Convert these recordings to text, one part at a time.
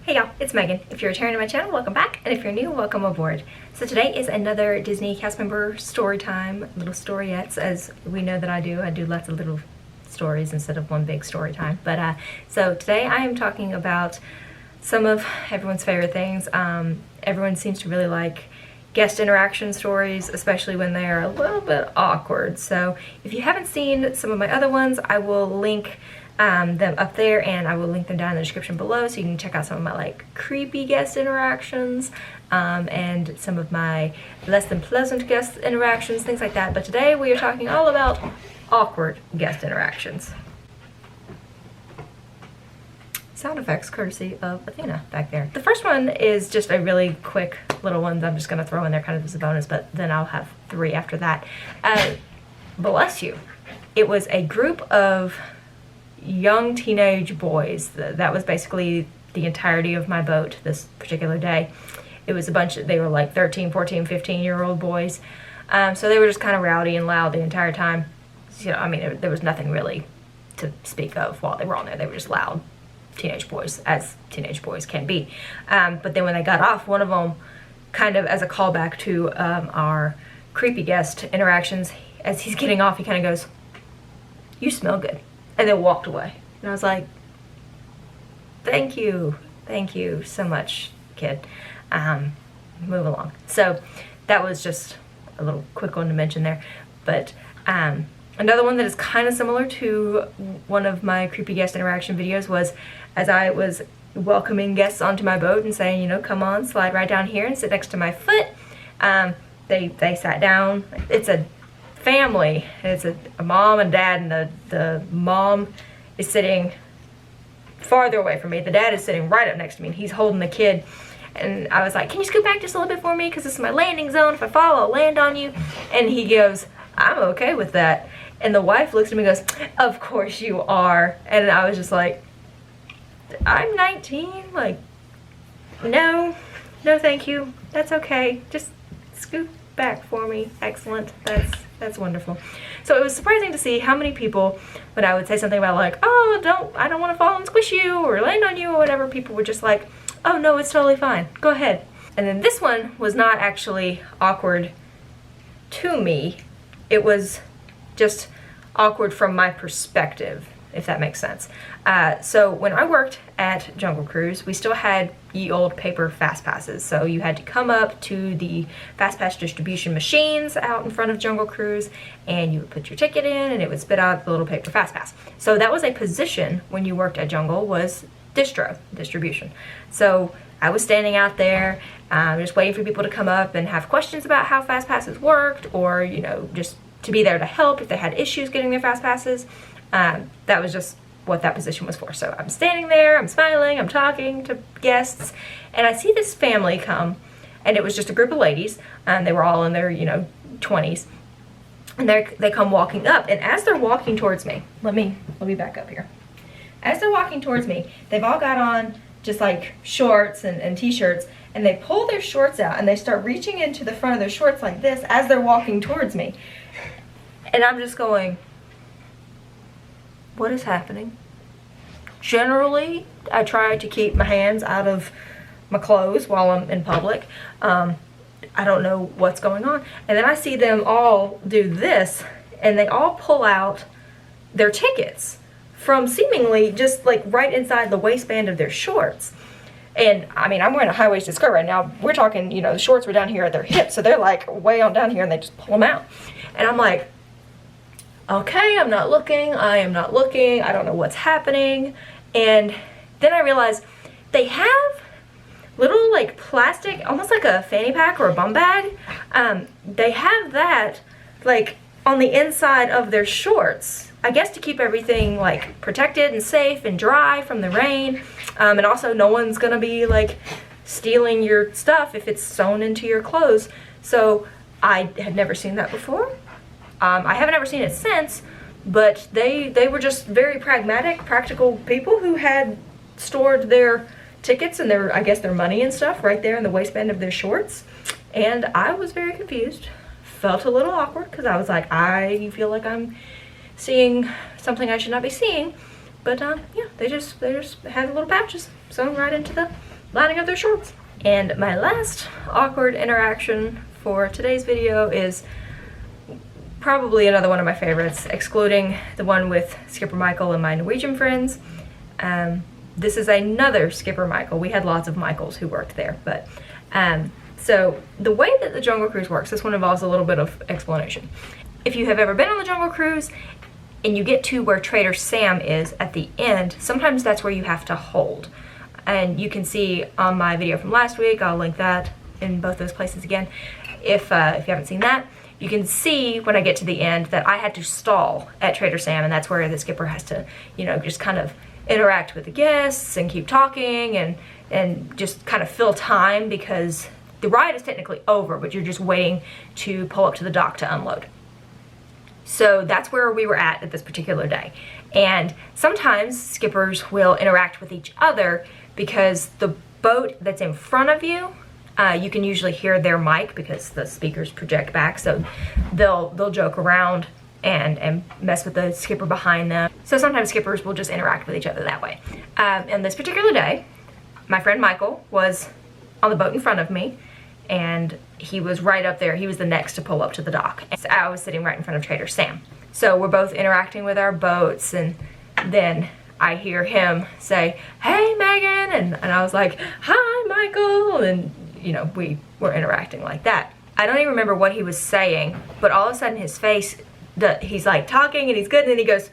Hey y'all, it's Megan. If you're returning to my channel, welcome back, and if you're new, welcome aboard. So today is another Disney cast member story time, little storyettes, as we know that I do. I do lots of little stories instead of one big story time. But so today I am talking about some of everyone's favorite things. Everyone seems to really like guest interaction stories, especially when they are a little bit awkward. So if you haven't seen some of my other ones, I will link them up there, and I will link them down in the description below so you can check out some of my like creepy guest interactions and some of my less than pleasant guest interactions, things like that. But today we are talking all about awkward guest interactions. Sound effects courtesy of Athena back there. The first one is just a really quick little one that I'm just going to throw in there kind of as a bonus, but then I'll have 3 after that. Bless you. It was a group of young teenage boys. That was basically the entirety of my boat this particular day. It was a bunch of, they were like 13, 14, 15-year-old boys. So they were just kind of rowdy and loud the entire time. So, I mean, there was nothing really to speak of while they were on there. They were just loud teenage boys, as teenage boys can be. But then when they got off, one of them, kind of as a callback to our creepy guest interactions, as he's getting off, he kind of goes, "You smell good," and then walked away. And I was like, thank you so much, kid. Move along. So that was just a little quick one to mention there. But another one that is kind of similar to one of my creepy guest interaction videos was as I was welcoming guests onto my boat and saying, you know, come on, slide right down here and sit next to my foot. They sat down. It's a family. It's a mom and dad, and the mom is sitting farther away from me. The dad is sitting right up next to me, and he's holding the kid. And I was like, can you scoot back just a little bit for me, because this is my landing zone. If I fall, I'll land on you. And he goes, I'm okay with that. And the wife looks at me and goes, of course you are. And I was just like, I'm 19. Like, no thank you. That's okay. Just scoot back for me. Excellent. That's wonderful. So it was surprising to see how many people, when I would say something about like, oh, I don't want to fall and squish you or land on you or whatever, people were just like, oh no, it's totally fine. Go ahead. And then this one was not actually awkward to me. It was just awkward from my perspective, if that makes sense. So when I worked at Jungle Cruise, we still had ye old paper fast passes. So you had to come up to the fast pass distribution machines out in front of Jungle Cruise, and you would put your ticket in and it would spit out the little paper fast pass. So that was a position when you worked at Jungle, was distribution. So I was standing out there just waiting for people to come up and have questions about how fast passes worked, or, you know, just to be there to help if they had issues getting their fast passes. That was just what that position was for. So I'm standing there, I'm smiling, I'm talking to guests, and I see this family come, and it was just a group of ladies, and they were all in their, 20s, and they come walking up, and as they're walking towards me, let me back up here. As they're walking towards me, they've all got on just like shorts and t-shirts, and they pull their shorts out, and they start reaching into the front of their shorts like this as they're walking towards me. And I'm just going, what is happening? Generally, I try to keep my hands out of my clothes while I'm in public. I don't know what's going on. And then I see them all do this, and they all pull out their tickets from seemingly just like right inside the waistband of their shorts. And I mean, I'm wearing a high-waisted skirt right now. We're talking, the shorts were down here at their hips, so they're like way on down here, and they just pull them out. And I'm like, okay, I'm not looking, I am not looking, I don't know what's happening. And then I realized they have little like plastic, almost like a fanny pack or a bum bag. They have that like on the inside of their shorts, I guess to keep everything like protected and safe and dry from the rain. And also no one's gonna be like stealing your stuff if it's sewn into your clothes. So I had never seen that before. I haven't ever seen it since, but they were just very pragmatic, practical people who had stored their tickets and I guess their money and stuff right there in the waistband of their shorts. And I was very confused, felt a little awkward, because I was like, I feel like I'm seeing something I should not be seeing. But yeah, they just had little patches sewn right into lining up their shorts. And my last awkward interaction for today's video is probably another one of my favorites, excluding the one with Skipper Michael and my Norwegian friends. This is another Skipper Michael. We had lots of Michaels who worked there, but so the way that the Jungle Cruise works, this one involves a little bit of explanation. If you have ever been on the Jungle Cruise and you get to where Trader Sam is at the end, sometimes that's where you have to hold. And you can see on my video from last week, I'll link that in both those places again. If you haven't seen that, you can see when I get to the end that I had to stall at Trader Sam, and that's where the skipper has to, you know, just kind of interact with the guests and keep talking and just kind of fill time, because the ride is technically over, but you're just waiting to pull up to the dock to unload. So that's where we were at this particular day. And sometimes skippers will interact with each other because the boat that's in front of you, you can usually hear their mic because the speakers project back, so they'll joke around and mess with the skipper behind them. So sometimes skippers will just interact with each other that way. And this particular day, my friend Michael was on the boat in front of me, and he was right up there. He was the next to pull up to the dock. And I was sitting right in front of Trader Sam. So we're both interacting with our boats, and then I hear him say, "Hey, Meaghan," and I was like, "Hi, Michael," and you know, we were interacting like that. I don't even remember what he was saying, but all of a sudden his face, he's like talking and he's good, and then he goes,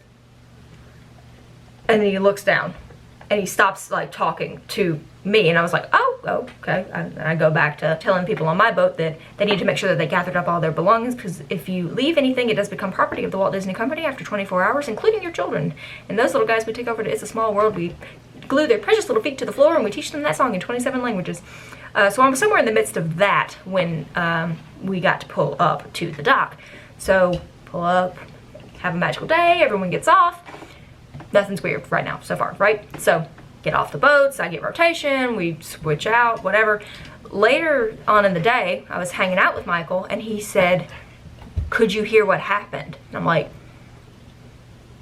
and then he looks down and he stops like talking to me, and I was like, oh okay. And I go back to telling people on my boat that they need to make sure that they gathered up all their belongings, because if you leave anything, it does become property of the Walt Disney Company after 24 hours, including your children. And those little guys we take over to It's a Small World, we glue their precious little feet to the floor and we teach them that song in 27 languages. So I'm somewhere in the midst of that when we got to pull up to the dock. So pull up, have a magical day, everyone gets off. Nothing's weird right now so far, right? So get off the boats, I get rotation, we switch out, whatever. Later on in the day, I was hanging out with Michael and he said, "Could you hear what happened?" And I'm like,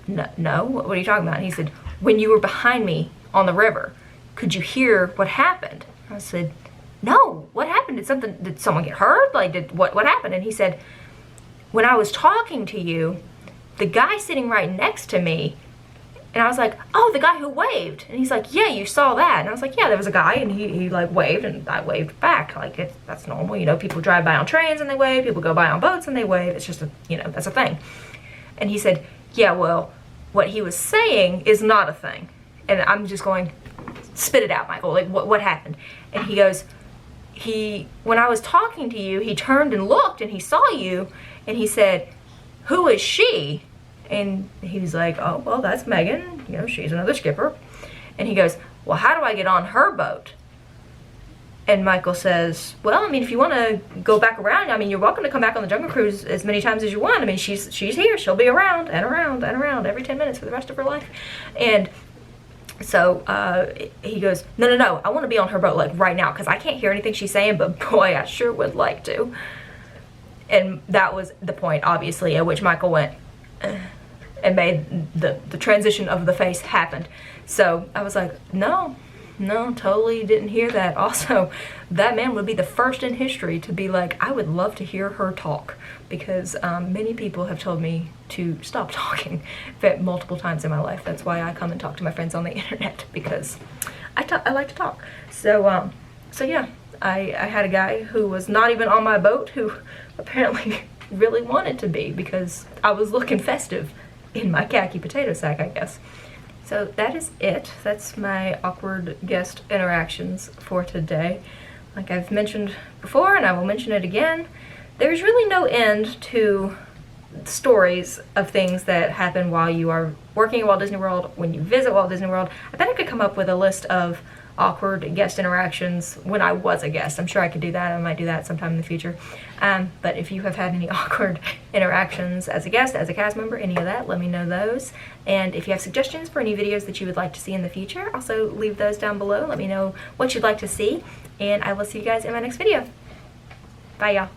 no, what are you talking about? And he said, "When you were behind me on the river, could you hear what happened?" I said, "No, what happened? Did someone get hurt? Like, what happened?" And he said, "When I was talking to you, the guy sitting right next to me," and I was like, "Oh, the guy who waved." And he's like, "Yeah, you saw that." And I was like, "Yeah, there was a guy," and he like waved, and I waved back. Like, that's normal, you know, people drive by on trains and they wave, people go by on boats and they wave. It's just you know, that's a thing. And he said, "Yeah, well, what he was saying is not a thing." And I'm just going, "Spit it out, Michael, like what happened?" And he goes, when I was talking to you, he turned and looked and he saw you, and he said, "Who is she?" And he was like, "Oh, well, that's Meaghan, you know, she's another skipper." And he goes, "Well, how do I get on her boat?" And Michael says, "Well, I mean, if you want to go back around, I mean, you're welcome to come back on the Jungle Cruise as many times as you want. I mean, she's here, she'll be around and around and around every 10 minutes for the rest of her life." And so he goes, no, I want to be on her boat like right now, because I can't hear anything she's saying, but boy, I sure would like to. And that was the point, obviously, at which Michael went and made the transition of the face happened. So I was like, no, totally didn't hear that. Also, that man would be the first in history to be like, "I would love to hear her talk," because many people have told me to stop talking multiple times in my life. That's why I come and talk to my friends on the internet, because I like to talk. So yeah, I had a guy who was not even on my boat who apparently really wanted to be, because I was looking festive in my khaki potato sack, I guess. So that is it. That's my awkward guest interactions for today. Like I've mentioned before, and I will mention it again, there's really no end to stories of things that happen while you are working at Walt Disney World, when you visit Walt Disney World. I bet I could come up with a list of awkward guest interactions when I was a guest. I'm sure I could do that. I might do that sometime in the future. But if you have had any awkward interactions as a guest, as a cast member, any of that, let me know those. And if you have suggestions for any videos that you would like to see in the future, also leave those down below. Let me know what you'd like to see, and I will see you guys in my next video. Bye, y'all.